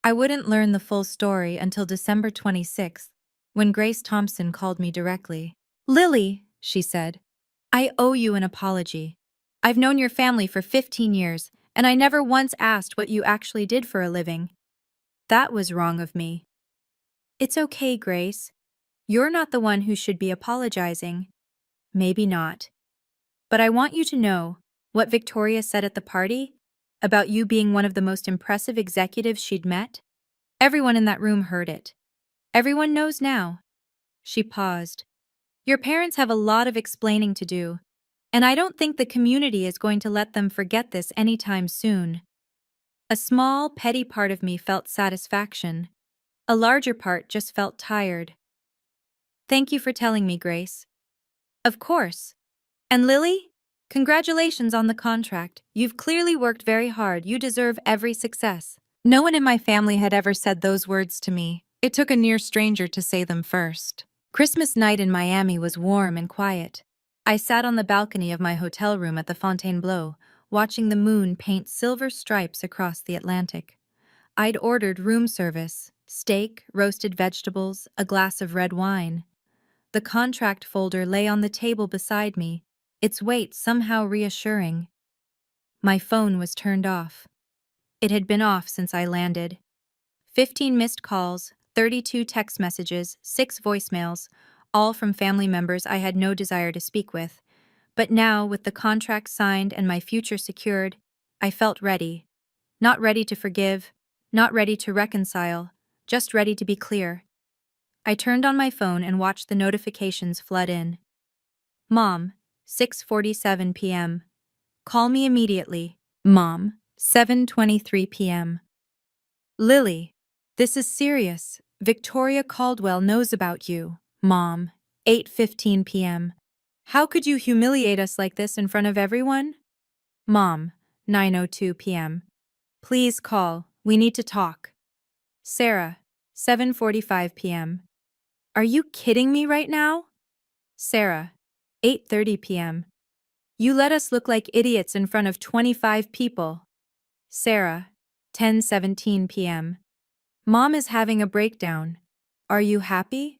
I wouldn't learn the full story until December 26th, when Grace Thompson called me directly. "Lily," she said, "I owe you an apology. I've known your family for 15 years, and I never once asked what you actually did for a living. That was wrong of me." "It's okay, Grace. You're not the one who should be apologizing." "Maybe not. But I want you to know what Victoria said at the party about you being one of the most impressive executives she'd met. Everyone in that room heard it. Everyone knows now." She paused. "Your parents have a lot of explaining to do, and I don't think the community is going to let them forget this anytime soon." A small, petty part of me felt satisfaction. A larger part just felt tired. "Thank you for telling me, Grace." "Of course. And Lily? Congratulations on the contract. You've clearly worked very hard. You deserve every success." No one in my family had ever said those words to me. It took a near stranger to say them first. Christmas night in Miami was warm and quiet. I sat on the balcony of my hotel room at the Fontainebleau, watching the moon paint silver stripes across the Atlantic. I'd ordered room service, steak, roasted vegetables, a glass of red wine. The contract folder lay on the table beside me, its weight somehow reassuring. My phone was turned off. It had been off since I landed. 15 missed calls, 32 text messages, 6 voicemails, all from family members I had no desire to speak with. But now, with the contract signed and my future secured, I felt ready. Not ready to forgive, not ready to reconcile, just ready to be clear. I turned on my phone and watched the notifications flood in. "Mom, 6:47 p.m. Call me immediately." "Mom, 7:23 p.m. Lily, this is serious. Victoria Caldwell knows about you." "Mom, 8:15 p.m. How could you humiliate us like this in front of everyone?" "Mom, 9:02 p.m. Please call. We need to talk." "Sarah, 7:45 p.m. Are you kidding me right now?" "Sarah, 8:30 p.m. You let us look like idiots in front of 25 people." "Sarah, 10:17 p.m. Mom is having a breakdown. Are you happy?"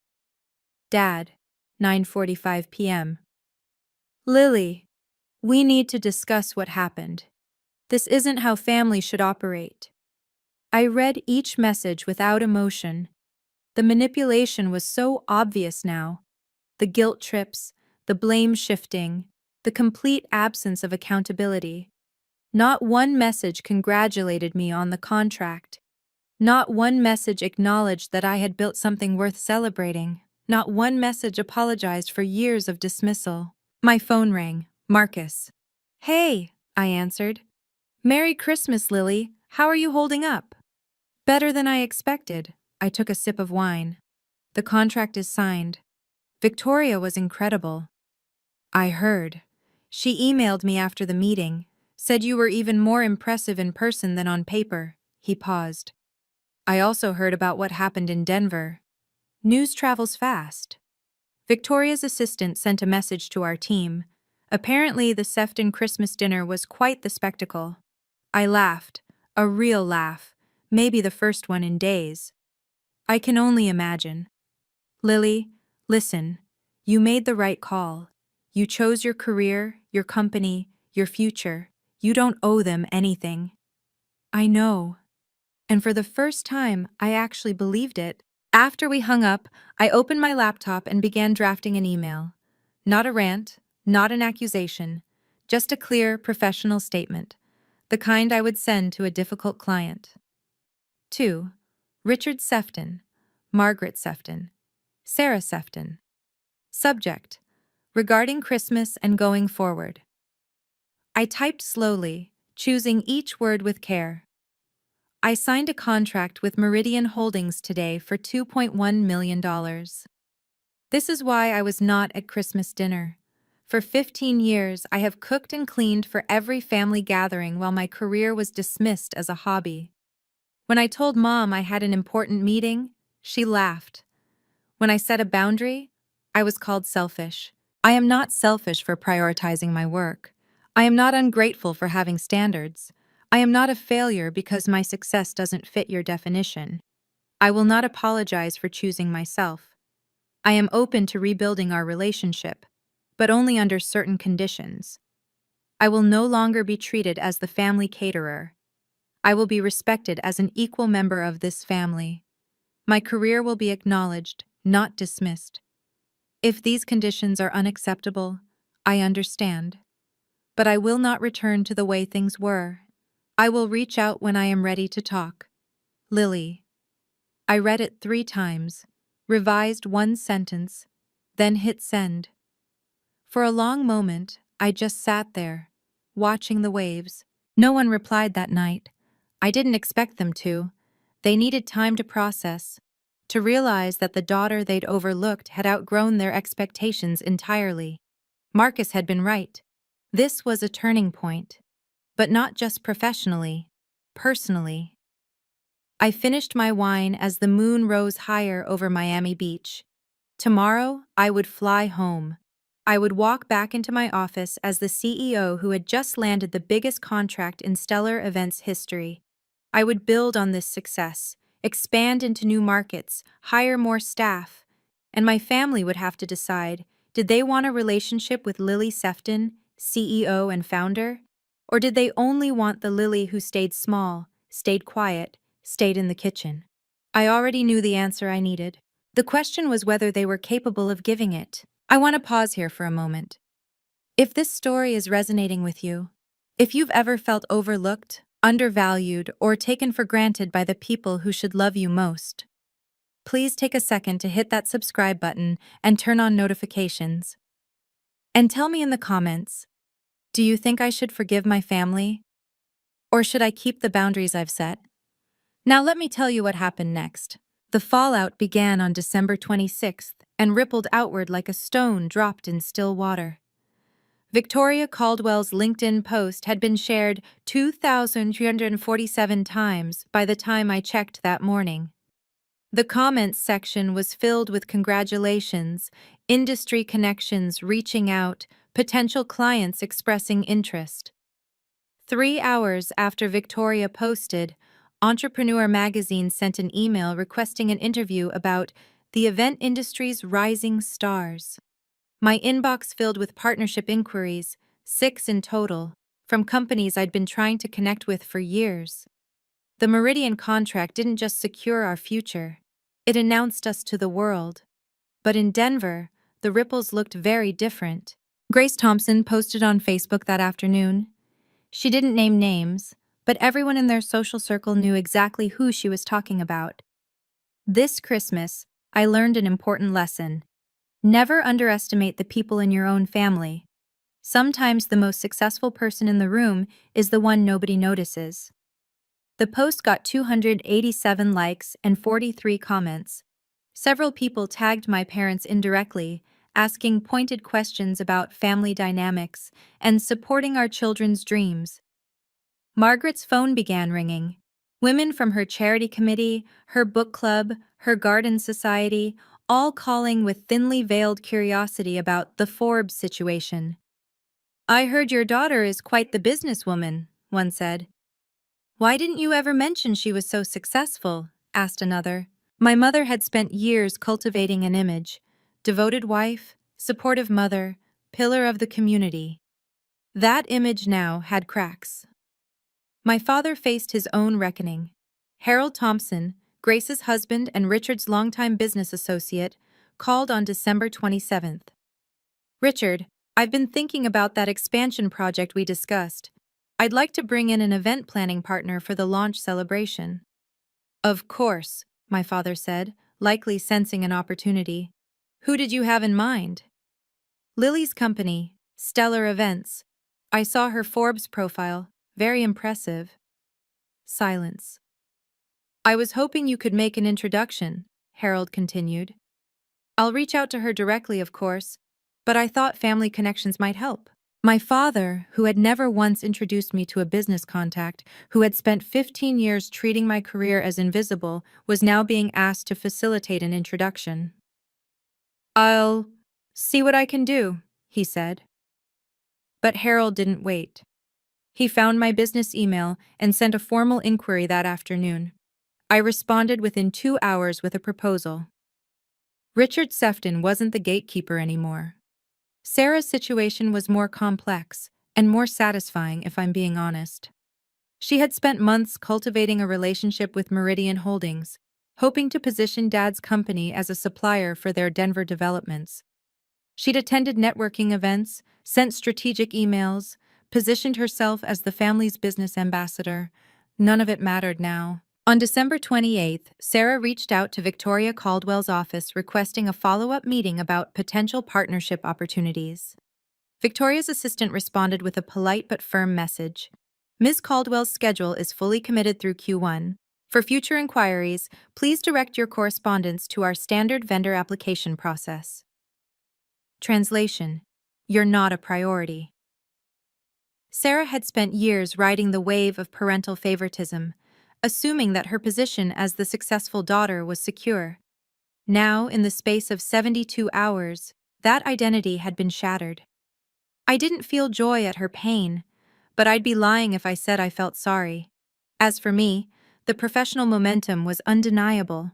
"Dad, 9:45 p.m. Lily, we need to discuss what happened. This isn't how family should operate." I read each message without emotion. The manipulation was so obvious now. The guilt trips, the blame shifting, the complete absence of accountability. Not one message congratulated me on the contract. Not one message acknowledged that I had built something worth celebrating. Not one message apologized for years of dismissal. My phone rang. Marcus. "Hey," I answered. "Merry Christmas, Lily. How are you holding up?" "Better than I expected." I took a sip of wine. "The contract is signed. Victoria was incredible." "I heard. She emailed me after the meeting, said you were even more impressive in person than on paper." He paused. "I also heard about what happened in Denver. News travels fast." Victoria's assistant sent a message to our team. Apparently, the Sefton Christmas dinner was quite the spectacle. I laughed. A real laugh, maybe the first one in days. I can only imagine. Lily, listen, you made the right call. You chose your career, your company, your future. You don't owe them anything. I know. And for the first time, I actually believed it. After we hung up, I opened my laptop and began drafting an email. Not a rant, not an accusation, just a clear, professional statement, the kind I would send to a difficult client. 2. Richard Sefton, Margaret Sefton, Sarah Sefton. Subject: regarding Christmas and going forward. I typed slowly, choosing each word with care. I signed a contract with Meridian Holdings today for $2.1 million. This is why I was not at Christmas dinner. For 15 years, I have cooked and cleaned for every family gathering while my career was dismissed as a hobby. When I told Mom I had an important meeting, she laughed. When I set a boundary, I was called selfish. I am not selfish for prioritizing my work. I am not ungrateful for having standards. I am not a failure because my success doesn't fit your definition. I will not apologize for choosing myself. I am open to rebuilding our relationship, but only under certain conditions. I will no longer be treated as the family caterer. I will be respected as an equal member of this family. My career will be acknowledged, not dismissed. If these conditions are unacceptable, I understand. But I will not return to the way things were. I will reach out when I am ready to talk. Lily. I read it 3 times, revised one sentence, then hit send. For a long moment, I just sat there, watching the waves. No one replied that night. I didn't expect them to. They needed time to process, to realize that the daughter they'd overlooked had outgrown their expectations entirely. Marcus had been right. This was a turning point. But not just professionally, personally. I finished my wine as the moon rose higher over Miami Beach. Tomorrow, I would fly home. I would walk back into my office as the CEO who had just landed the biggest contract in Stellar Events history. I would build on this success, expand into new markets, hire more staff, and my family would have to decide, did they want a relationship with Lily Sefton, CEO and founder? Or did they only want the Lily who stayed small, stayed quiet, stayed in the kitchen? I already knew the answer I needed. The question was whether they were capable of giving it. I want to pause here for a moment. If this story is resonating with you, if you've ever felt overlooked, undervalued, or taken for granted by the people who should love you most, please take a second to hit that subscribe button and turn on notifications. And tell me in the comments, do you think I should forgive my family? Or should I keep the boundaries I've set? Now let me tell you what happened next. The fallout began on December 26th and rippled outward like a stone dropped in still water. Victoria Caldwell's LinkedIn post had been shared 2,347 times by the time I checked that morning. The comments section was filled with congratulations, industry connections reaching out, potential clients expressing interest. 3 hours after Victoria posted, Entrepreneur magazine sent an email requesting an interview about the event industry's rising stars. My inbox filled with partnership inquiries, 6 in total, from companies I'd been trying to connect with for years. The Meridian contract didn't just secure our future, it announced us to the world. But in Denver, the ripples looked very different. Grace Thompson posted on Facebook that afternoon. She didn't name names, but everyone in their social circle knew exactly who she was talking about. This Christmas, I learned an important lesson. Never underestimate the people in your own family. Sometimes the most successful person in the room is the one nobody notices. The post got 287 likes and 43 comments. Several people tagged my parents indirectly, asking pointed questions about family dynamics and supporting our children's dreams. Margaret's phone began ringing. Women from her charity committee, her book club, her garden society, all calling with thinly veiled curiosity about the Forbes situation. "I heard your daughter is quite the businesswoman," one said. Why didn't you ever mention she was so successful? Asked another. My mother had spent years cultivating an image. Devoted wife, supportive mother, pillar of the community. That image now had cracks. My father faced his own reckoning. Harold Thompson, Grace's husband and Richard's longtime business associate, called on December 27th. Richard, I've been thinking about that expansion project we discussed. I'd like to bring in an event planning partner for the launch celebration. Of course, my father said, likely sensing an opportunity. Who did you have in mind? Lily's company, Stellar Events. I saw her Forbes profile, very impressive. Silence. I was hoping you could make an introduction, Harold continued. I'll reach out to her directly, of course, but I thought family connections might help. My father, who had never once introduced me to a business contact, who had spent 15 years treating my career as invisible, was now being asked to facilitate an introduction. I'll see what I can do, he said. But Harold didn't wait. He found my business email and sent a formal inquiry that afternoon. I responded within 2 hours with a proposal. Richard Sefton wasn't the gatekeeper anymore. Sarah's situation was more complex and more satisfying, if I'm being honest. She had spent months cultivating a relationship with Meridian Holdings, hoping to position Dad's company as a supplier for their Denver developments. She'd attended networking events, sent strategic emails, positioned herself as the family's business ambassador. None of it mattered now. On December 28th, Sarah reached out to Victoria Caldwell's office requesting a follow-up meeting about potential partnership opportunities. Victoria's assistant responded with a polite but firm message. Ms. Caldwell's schedule is fully committed through Q1. For future inquiries, please direct your correspondence to our standard vendor application process. Translation: You're not a priority. Sarah had spent years riding the wave of parental favoritism, assuming that her position as the successful daughter was secure. Now, in the space of 72 hours, that identity had been shattered. I didn't feel joy at her pain, but I'd be lying if I said I felt sorry. As for me, the professional momentum was undeniable.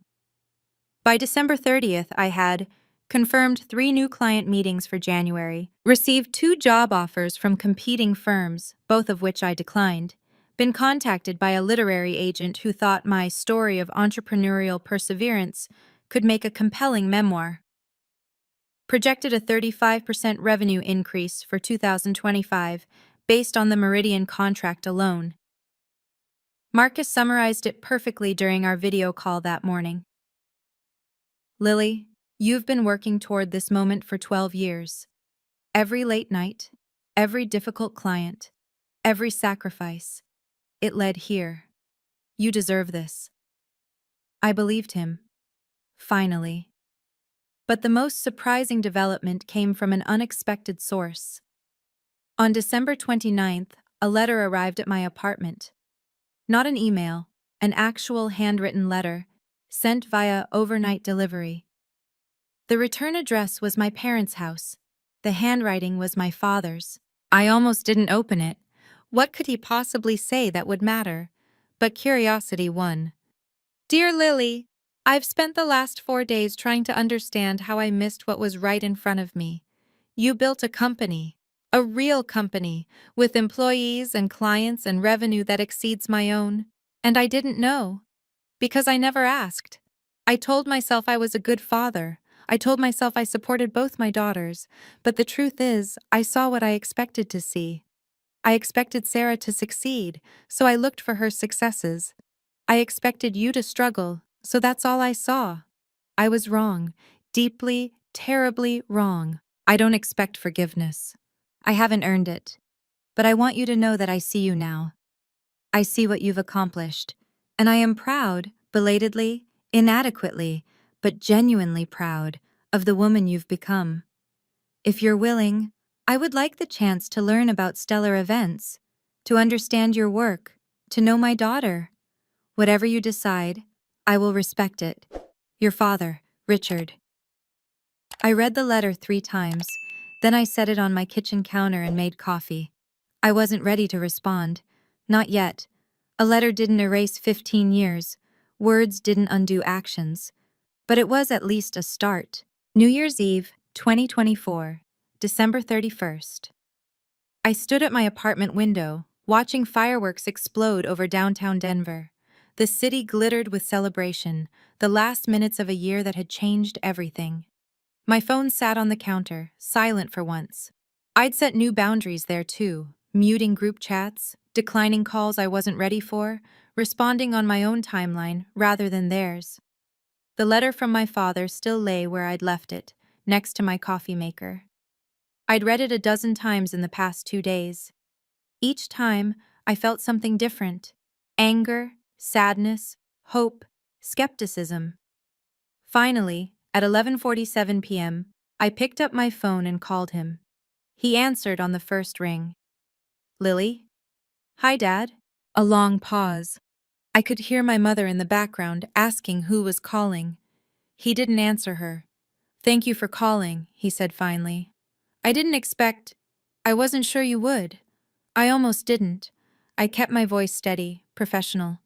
By December 30th, I had confirmed 3 new client meetings for January, received 2 job offers from competing firms, both of which I declined, been contacted by a literary agent who thought my story of entrepreneurial perseverance could make a compelling memoir. Projected a 35% revenue increase for 2025 based on the Meridian contract alone. Marcus summarized it perfectly during our video call that morning. Lily, you've been working toward this moment for 12 years. Every late night, every difficult client, every sacrifice, it led here. You deserve this. I believed him. Finally. But the most surprising development came from an unexpected source. On December 29th, a letter arrived at my apartment. Not an email, an actual handwritten letter, sent via overnight delivery. The return address was my parents' house. The handwriting was my father's. I almost didn't open it. What could he possibly say that would matter? But curiosity won. Dear Lily, I've spent the last 4 days trying to understand how I missed what was right in front of me. You built a company, a real company, with employees and clients and revenue that exceeds my own. And I didn't know. Because I never asked. I told myself I was a good father. I told myself I supported both my daughters. But the truth is, I saw what I expected to see. I expected Sarah to succeed, so I looked for her successes. I expected you to struggle, so that's all I saw. I was wrong, deeply, terribly wrong. I don't expect forgiveness. I haven't earned it. But I want you to know that I see you now. I see what you've accomplished, and I am proud, belatedly, inadequately, but genuinely proud of the woman you've become. If you're willing, I would like the chance to learn about Stellar Events, to understand your work, to know my daughter. Whatever you decide, I will respect it. Your father, Richard. I read the letter 3 times, then I set it on my kitchen counter and made coffee. I wasn't ready to respond. Not yet. A letter didn't erase 15 years, words didn't undo actions, but it was at least a start. New Year's Eve, 2024, December 31st. I stood at my apartment window, watching fireworks explode over downtown Denver. The city glittered with celebration, the last minutes of a year that had changed everything. My phone sat on the counter, silent for once. I'd set new boundaries there too, muting group chats, declining calls I wasn't ready for, responding on my own timeline rather than theirs. The letter from my father still lay where I'd left it, next to my coffee maker. I'd read it a dozen times in the past 2 days. Each time, I felt something different: anger, sadness, hope, skepticism. Finally, at 11:47 p.m., I picked up my phone and called him. He answered on the first ring. "Lily?" "Hi, Dad." A long pause. I could hear my mother in the background asking who was calling. He didn't answer her. "Thank you for calling," he said finally. "I didn't expect. I wasn't sure you would. I almost didn't." I kept my voice steady, professional.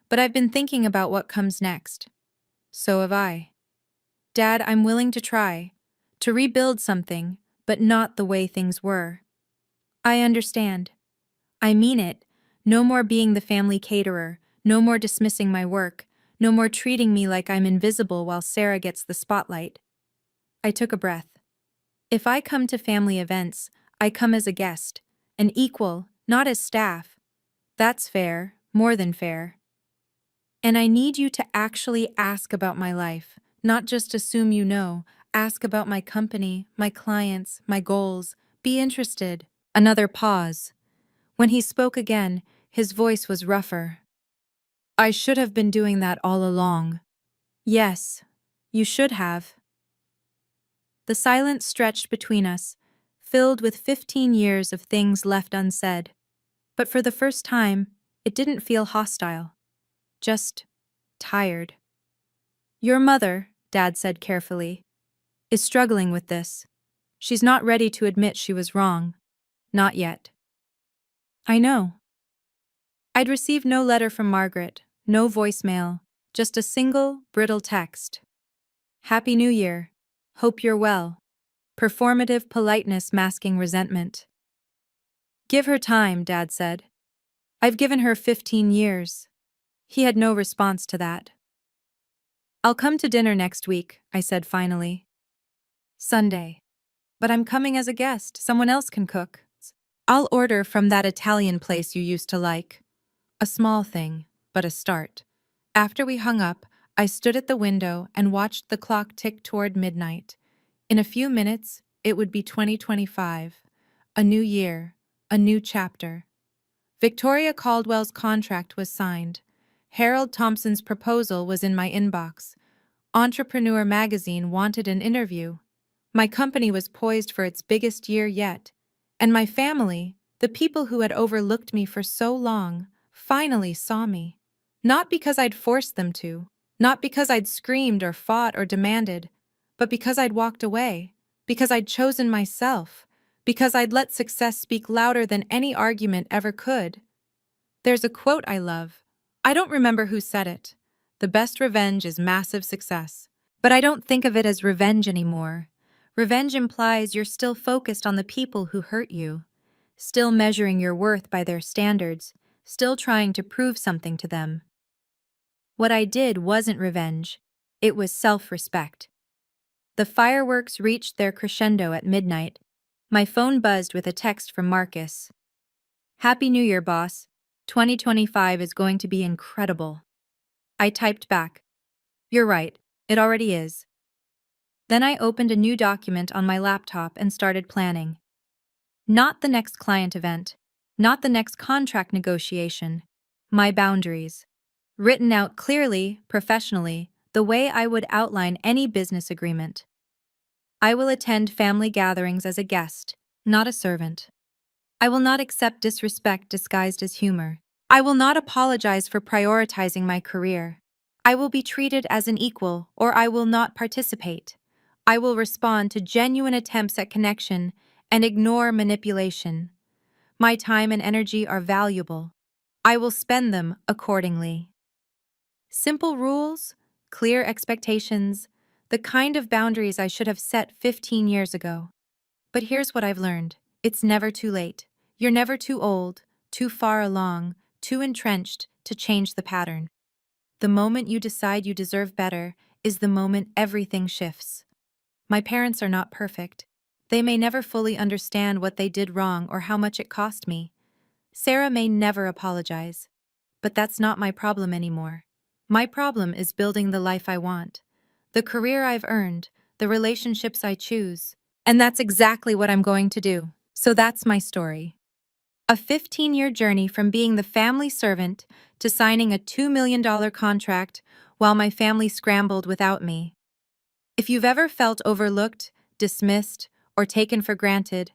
"But I've been thinking about what comes next." "So have I." "Dad, I'm willing to try. To rebuild something, but not the way things were." "I understand." "I mean it. No more being the family caterer, no more dismissing my work, no more treating me like I'm invisible while Sarah gets the spotlight." I took a breath. "If I come to family events, I come as a guest, an equal, not as staff. That's fair, more than fair. And I need you to actually ask about my life, not just assume you know. Ask about my company, my clients, my goals. Be interested." Another pause. When he spoke again, his voice was rougher. "I should have been doing that all along." "Yes, you should have." The silence stretched between us, filled with 15 years of things left unsaid. But for the first time, it didn't feel hostile. Just tired. "Your mother," Dad said carefully, "is struggling with this. She's not ready to admit she was wrong. Not yet." "I know." I'd received no letter from Margaret, no voicemail, just a single, brittle text. "Happy New Year. Hope you're well." Performative politeness masking resentment. "Give her time," Dad said. "I've given her 15 years. He had no response to that. "I'll come to dinner next week," I said finally. "Sunday. But I'm coming as a guest. Someone else can cook." "I'll order from that Italian place you used to like." A small thing, but a start. After we hung up, I stood at the window and watched the clock tick toward midnight. In a few minutes, it would be 2025. A new year, a new chapter. Victoria Caldwell's contract was signed. Harold Thompson's proposal was in my inbox. Entrepreneur magazine wanted an interview. My company was poised for its biggest year yet. And my family, the people who had overlooked me for so long, finally saw me. Not because I'd forced them to, not because I'd screamed or fought or demanded, but because I'd walked away, because I'd chosen myself, because I'd let success speak louder than any argument ever could. There's a quote I love. I don't remember who said it. "The best revenge is massive success." But I don't think of it as revenge anymore. Revenge implies you're still focused on the people who hurt you, still measuring your worth by their standards, still trying to prove something to them. What I did wasn't revenge. It was self-respect. The fireworks reached their crescendo at midnight. My phone buzzed with a text from Marcus. "Happy New Year, boss. 2025 is going to be incredible." I typed back, "You're right, it already is." Then I opened a new document on my laptop and started planning. Not the next client event, not the next contract negotiation, my boundaries. Written out clearly, professionally, the way I would outline any business agreement. I will attend family gatherings as a guest, not a servant. I will not accept disrespect disguised as humor. I will not apologize for prioritizing my career. I will be treated as an equal, or I will not participate. I will respond to genuine attempts at connection and ignore manipulation. My time and energy are valuable. I will spend them accordingly. Simple rules, clear expectations, the kind of boundaries I should have set 15 years ago. But here's what I've learned. It's never too late. You're never too old, too far along, too entrenched to change the pattern. The moment you decide you deserve better is the moment everything shifts. My parents are not perfect. They may never fully understand what they did wrong or how much it cost me. Sarah may never apologize. But that's not my problem anymore. My problem is building the life I want, the career I've earned, the relationships I choose. And that's exactly what I'm going to do. So that's my story. A 15-year journey from being the family servant to signing a $2 million contract while my family scrambled without me. If you've ever felt overlooked, dismissed, or taken for granted,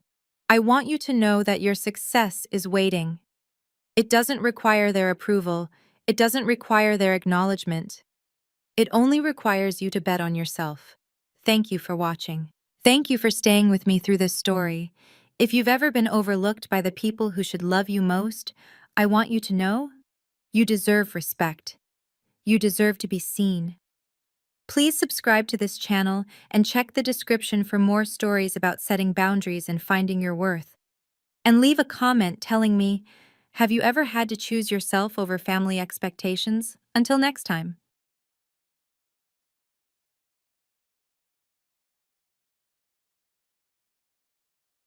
I want you to know that your success is waiting. It doesn't require their approval. It doesn't require their acknowledgement. It only requires you to bet on yourself. Thank you for watching. Thank you for staying with me through this story. If you've ever been overlooked by the people who should love you most, I want you to know you deserve respect. You deserve to be seen. Please subscribe to this channel and check the description for more stories about setting boundaries and finding your worth. And leave a comment telling me, have you ever had to choose yourself over family expectations? Until next time.